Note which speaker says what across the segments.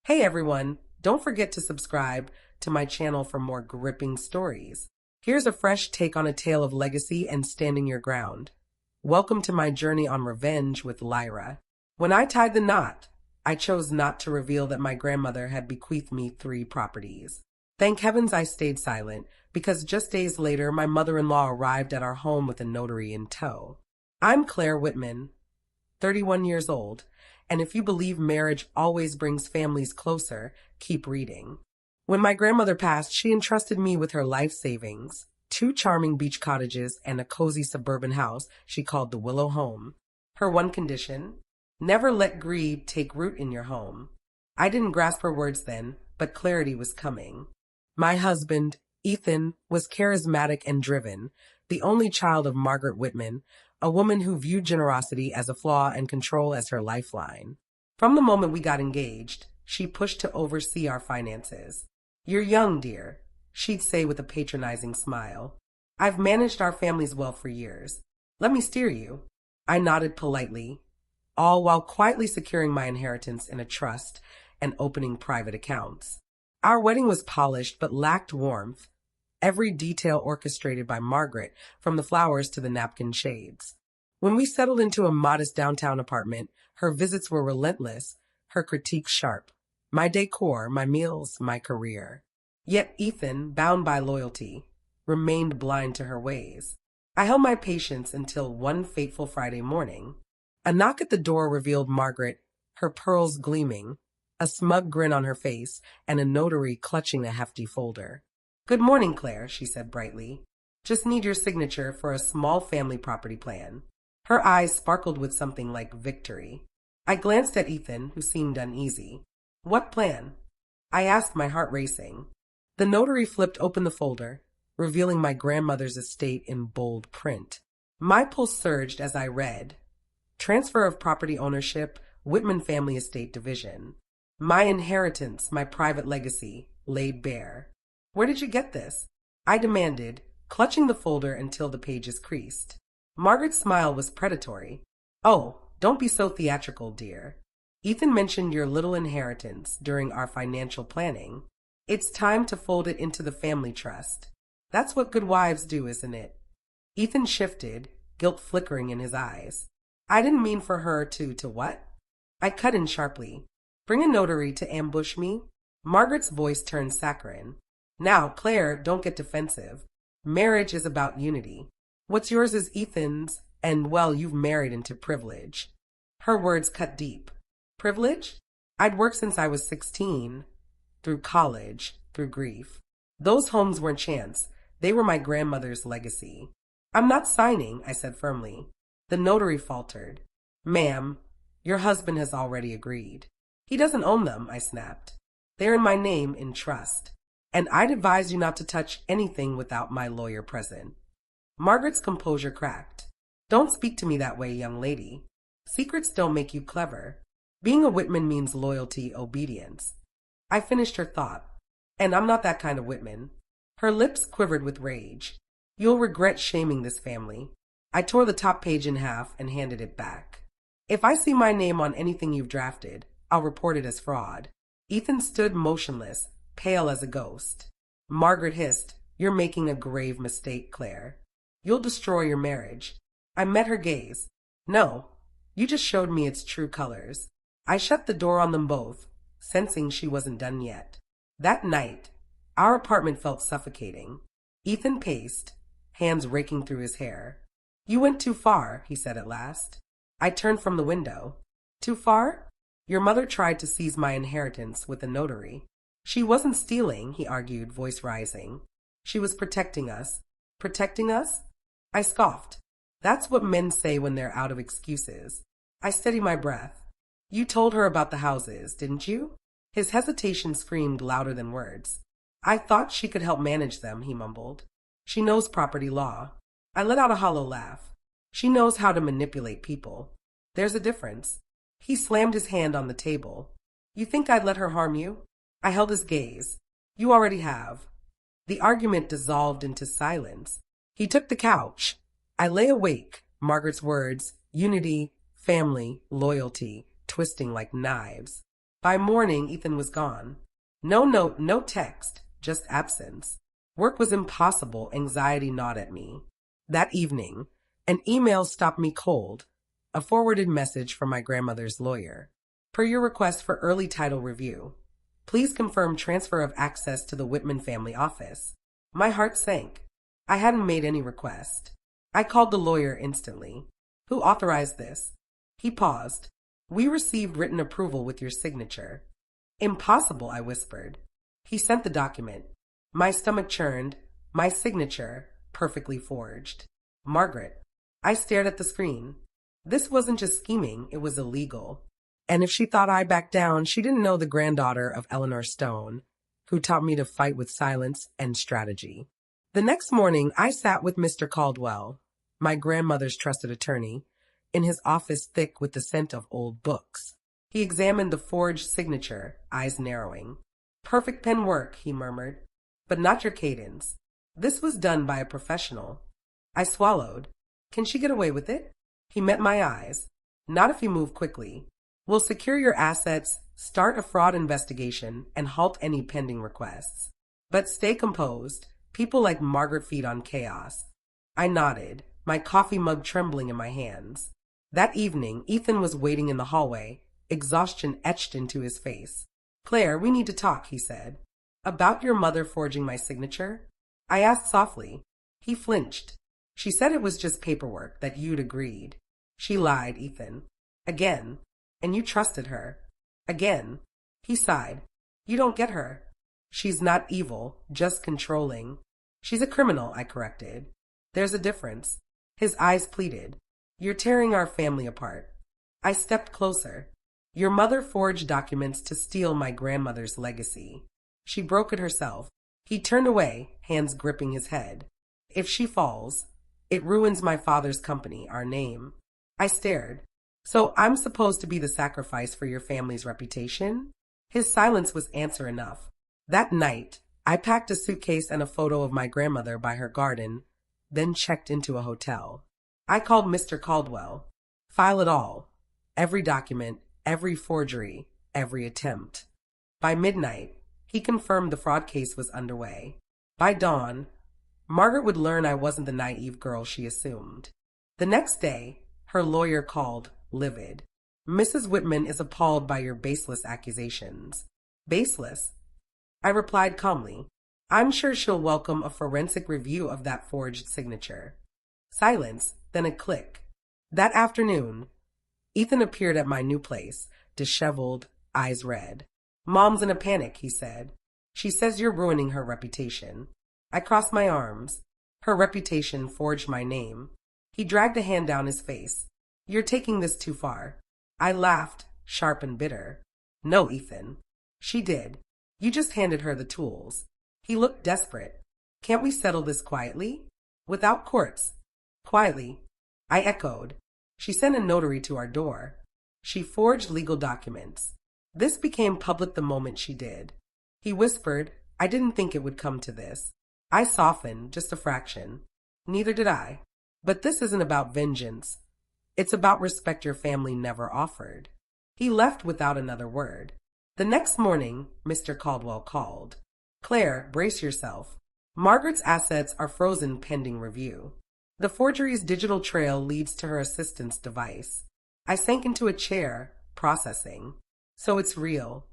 Speaker 1: Hey everyone, don't forget to subscribe to my channel for more gripping stories. Here's a fresh take on a tale of legacy and standing your ground. Welcome to my journey on revenge with Lyra. When I tied the knot, I chose not to reveal that my grandmother had bequeathed me 3 properties. Thank heavens I stayed silent, because just days later my mother-in-law arrived at our home with a notary in tow. I'm Claire Whitman, 31 years old, and if you believe marriage always brings families closer, keep reading. When my grandmother passed, she entrusted me with her life savings, 2 charming beach cottages and a cozy suburban house she called the Willow Home. Her one condition: never let greed take root in your home. I didn't grasp her words then, but clarity was coming. My husband, Ethan, was charismatic and driven, the only child of Margaret Whitman, a woman who viewed generosity as a flaw and control as her lifeline. From the moment we got engaged, she pushed to oversee our finances. "You're young, dear," she'd say with a patronizing smile. "I've managed our family's wealth for years. Let me steer you." I nodded politely, all while quietly securing my inheritance in a trust and opening private accounts. Our wedding was polished but lacked warmth, every detail orchestrated by Margaret, from the flowers to the napkin shades. When we settled into a modest downtown apartment, her visits were relentless, her critiques sharp. My decor, my meals, my career. Yet Ethan, bound by loyalty, remained blind to her ways. I held my patience until one fateful Friday morning. A knock at the door revealed Margaret, her pearls gleaming, a smug grin on her face, and a notary clutching a hefty folder. "Good morning, Claire," she said brightly. "Just need your signature for a small family property plan." Her eyes sparkled with something like victory. I glanced at Ethan, who seemed uneasy. "What plan?" I asked, my heart racing. The notary flipped open the folder, revealing my grandmother's estate in bold print. My pulse surged as I read: "Transfer of property ownership, Whitman Family Estate Division. My inheritance, my private legacy, laid bare." "Where did you get this?" I demanded, clutching the folder until the pages creased. Margaret's smile was predatory. "Oh, don't be so theatrical, dear. Ethan mentioned your little inheritance during our financial planning. It's time to fold it into the family trust. That's what good wives do, isn't it?" Ethan shifted, guilt flickering in his eyes. "I didn't mean for her to what?" I cut in sharply. "Bring a notary to ambush me?" Margaret's voice turned saccharine. "Now, Claire, don't get defensive. Marriage is about unity. What's yours is Ethan's, and, well, you've married into privilege." Her words cut deep. Privilege? I'd worked since I was 16, through college, through grief. Those homes weren't chance. They were my grandmother's legacy. "I'm not signing," I said firmly. The notary faltered. "Ma'am, your husband has already agreed." "He doesn't own them," I snapped. "They're in my name in trust. And I'd advise you not to touch anything without my lawyer present." Margaret's composure cracked. "Don't speak to me that way, young lady. Secrets don't make you clever. Being a Whitman means loyalty, obedience." I finished her thought. "And I'm not that kind of Whitman." Her lips quivered with rage. "You'll regret shaming this family." I tore the top page in half and handed it back. "If I see my name on anything you've drafted, I'll report it as fraud." Ethan stood motionless, pale as a ghost. Margaret hissed, "You're making a grave mistake, Claire. You'll destroy your marriage." I met her gaze. "No, you just showed me its true colors." I shut the door on them both, sensing she wasn't done yet. That night, our apartment felt suffocating. Ethan paced, hands raking through his hair. "You went too far," he said at last. I turned from the window. "Too far? Your mother tried to seize my inheritance with a notary." "She wasn't stealing," he argued, voice rising. "She was protecting us." "Protecting us?" I scoffed. "That's what men say when they're out of excuses." I steadied my breath. "You told her about the houses, didn't you?" His hesitation screamed louder than words. "I thought she could help manage them," he mumbled. "She knows property law." I let out a hollow laugh. "She knows how to manipulate people. There's a difference." He slammed his hand on the table. "You think I'd let her harm you?" I held his gaze. "You already have." The argument dissolved into silence. He took the couch. I lay awake, Margaret's words, unity, family, loyalty, twisting like knives. By morning, Ethan was gone. No note, no text, just absence. Work was impossible, anxiety gnawed at me. That evening, an email stopped me cold, a forwarded message from my grandmother's lawyer. Per your request for early title review, please confirm transfer of access to the Whitman family office. My heart sank. I hadn't made any request. I called the lawyer instantly. Who authorized this? He paused. We received written approval with your signature. Impossible, I whispered. He sent the document. My stomach churned. My signature, perfectly forged. Margaret. I stared at the screen. This wasn't just scheming, it was illegal. And if she thought I backed down, she didn't know the granddaughter of Eleanor Stone, who taught me to fight with silence and strategy. The next morning, I sat with Mr. Caldwell, my grandmother's trusted attorney, in his office thick with the scent of old books. He examined the forged signature, eyes narrowing. Perfect pen work, he murmured, but not your cadence. This was done by a professional. I swallowed. Can she get away with it? He met my eyes. Not if you move quickly. We'll secure your assets, start a fraud investigation, and halt any pending requests. But stay composed. People like Margaret feed on chaos. I nodded, my coffee mug trembling in my hands. That evening, Ethan was waiting in the hallway, exhaustion etched into his face. Claire, we need to talk, he said. About your mother forging my signature? I asked softly. He flinched. She said it was just paperwork, that you'd agreed. She lied, Ethan. Again. And you trusted her. Again. He sighed. You don't get her. She's not evil, just controlling. She's a criminal, I corrected. There's a difference. His eyes pleaded. You're tearing our family apart. I stepped closer. Your mother forged documents to steal my grandmother's legacy. She broke it herself. He turned away, hands gripping his head. If she falls, it ruins my father's company, our name. I stared. So I'm supposed to be the sacrifice for your family's reputation? His silence was answer enough. That night, I packed a suitcase and a photo of my grandmother by her garden, then checked into a hotel. I called Mr. Caldwell. File it all. Every document, every forgery, every attempt. By midnight, he confirmed the fraud case was underway. By dawn, Margaret would learn I wasn't the naive girl she assumed. The next day, her lawyer called, livid. Mrs. Whitman is appalled by your baseless accusations. Baseless? I replied calmly. I'm sure she'll welcome a forensic review of that forged signature. Silence, then a click. That afternoon, Ethan appeared at my new place, disheveled, eyes red. Mom's in a panic, he said. She says you're ruining her reputation. I crossed my arms. Her reputation forged my name. He dragged a hand down his face. You're taking this too far. I laughed, sharp and bitter. No, Ethan. She did. You just handed her the tools. He looked desperate. Can't we settle this quietly? Without courts. Quietly. I echoed. She sent a notary to our door. She forged legal documents. This became public the moment she did. He whispered, I didn't think it would come to this. I softened, just a fraction. Neither did I. But this isn't about vengeance. It's about respect your family never offered. He left without another word. The next morning, Mr. Caldwell called. Claire, brace yourself. Margaret's assets are frozen pending review. The forgery's digital trail leads to her assistant's device. I sank into a chair, processing. So it's real.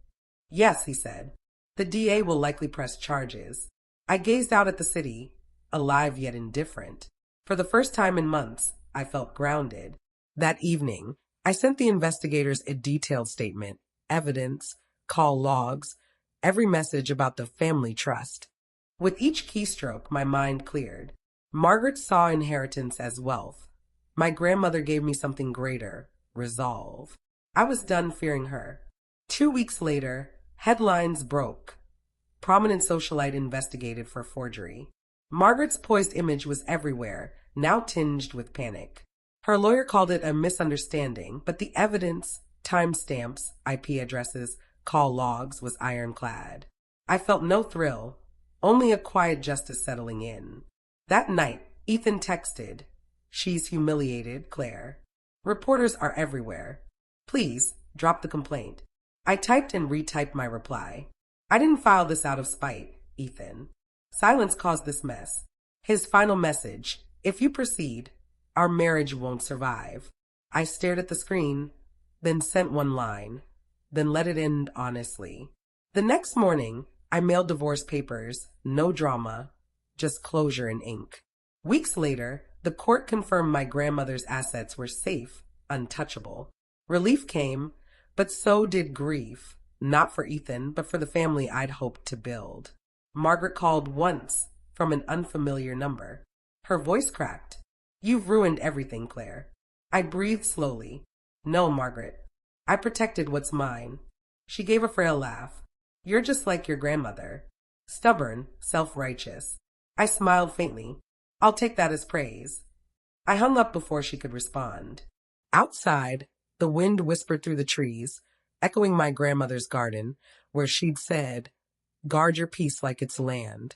Speaker 1: Yes, he said. The DA will likely press charges. I gazed out at the city, alive yet indifferent. For the first time in months, I felt grounded. That evening, I sent the investigators a detailed statement, evidence, call logs, every message about the family trust. With each keystroke, my mind cleared. Margaret saw inheritance as wealth. My grandmother gave me something greater, resolve. I was done fearing her. 2 weeks later, headlines broke. Prominent socialite investigated for forgery. Margaret's poised image was everywhere, now tinged with panic. Her lawyer called it a misunderstanding, but the evidence, timestamps, IP addresses, call logs was ironclad. I felt no thrill, only a quiet justice settling in. That night, Ethan texted, She's humiliated, Claire. Reporters are everywhere. Please, drop the complaint. I typed and retyped my reply. I didn't file this out of spite, Ethan. Silence caused this mess. His final message: if you proceed, our marriage won't survive. I stared at the screen, then sent one line, then let it end honestly. The next morning, I mailed divorce papers, no drama, just closure in ink. Weeks later, the court confirmed my grandmother's assets were safe, untouchable. Relief came, but so did grief, not for Ethan, but for the family I'd hoped to build. Margaret called once from an unfamiliar number. Her voice cracked. You've ruined everything, Claire. I breathed slowly. No, Margaret. I protected what's mine. She gave a frail laugh. You're just like your grandmother. Stubborn, self-righteous. I smiled faintly. I'll take that as praise. I hung up before she could respond. Outside, the wind whispered through the trees, echoing my grandmother's garden, where she'd said, guard your peace like it's land.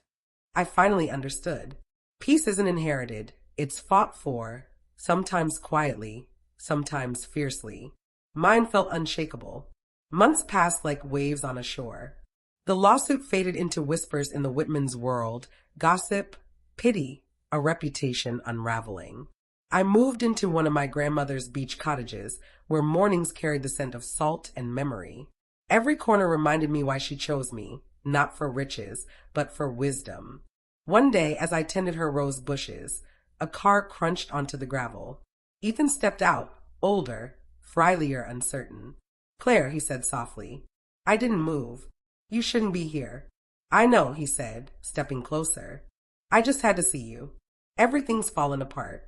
Speaker 1: I finally understood. Peace isn't inherited. It's fought for, sometimes quietly, sometimes fiercely. Mine felt unshakable. Months passed like waves on a shore. The lawsuit faded into whispers in the Whitman's world, gossip, pity, a reputation unraveling. I moved into one of my grandmother's beach cottages, where mornings carried the scent of salt and memory. Every corner reminded me why she chose me, not for riches, but for wisdom. One day, as I tended her rose bushes, a car crunched onto the gravel. Ethan stepped out, older, frielier, uncertain. Claire, he said softly. I didn't move. You shouldn't be here. I know, he said, stepping closer. I just had to see you. Everything's fallen apart.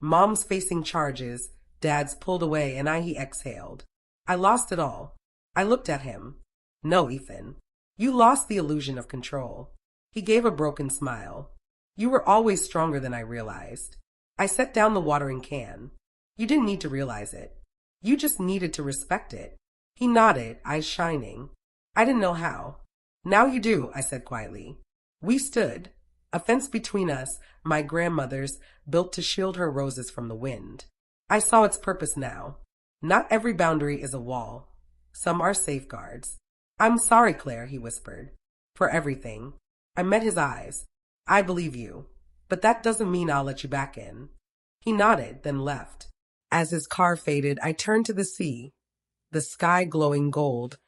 Speaker 1: Mom's facing charges, Dad's pulled away, and he exhaled. I lost it all. I looked at him. No, Ethan. You lost the illusion of control. He gave a broken smile. You were always stronger than I realized. I set down the watering can. You didn't need to realize it. You just needed to respect it. He nodded, eyes shining. I didn't know how. Now you do, I said quietly. We stood, a fence between us, my grandmother's, built to shield her roses from the wind. I saw its purpose now. Not every boundary is a wall. Some are safeguards. I'm sorry, Claire, he whispered. For everything. I met his eyes. I believe you. But that doesn't mean I'll let you back in. He nodded, then left. As his car faded, I turned to the sea. The sky glowing gold,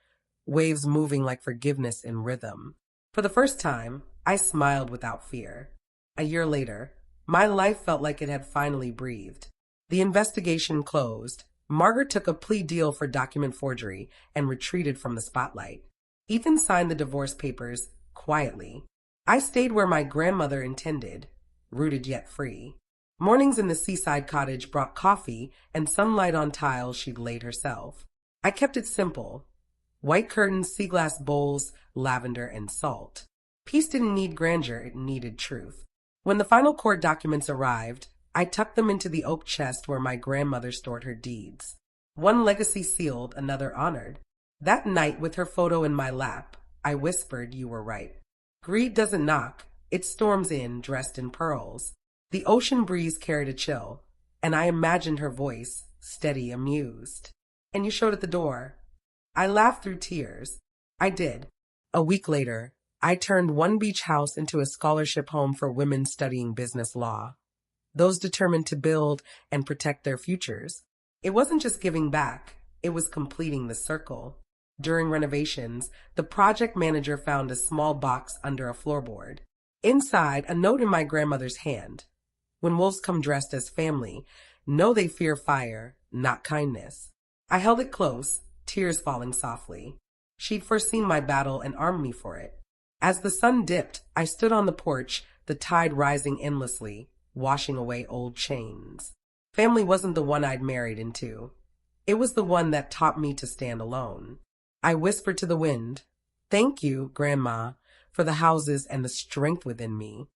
Speaker 1: waves moving like forgiveness in rhythm. For the first time, I smiled without fear. A year later, my life felt like it had finally breathed. The investigation closed. Margaret took a plea deal for document forgery and retreated from the spotlight. Ethan signed the divorce papers quietly. I stayed where my grandmother intended, rooted yet free. Mornings in the seaside cottage brought coffee and sunlight on tiles she'd laid herself. I kept it simple. White curtains, sea glass bowls, lavender, and salt. Peace didn't need grandeur, it needed truth. When the final court documents arrived, I tucked them into the oak chest where my grandmother stored her deeds. One legacy sealed, another honored. That night, with her photo in my lap, I whispered, you were right. Greed doesn't knock, it storms in, dressed in pearls. The ocean breeze carried a chill, and I imagined her voice, steady, amused. And you showed at the door. I laughed through tears. I did. A week later, I turned one beach house into a scholarship home for women studying business law, those determined to build and protect their futures. It wasn't just giving back, it was completing the circle. During renovations, the project manager found a small box under a floorboard. Inside, a note in my grandmother's hand. When wolves come dressed as family, know they fear fire, not kindness. I held it close, tears falling softly. She'd foreseen my battle and armed me for it. As the sun dipped, I stood on the porch, the tide rising endlessly, washing away old chains. Family wasn't the one I'd married into. It was the one that taught me to stand alone. I whispered to the wind, thank you, Grandma, for the houses and the strength within me.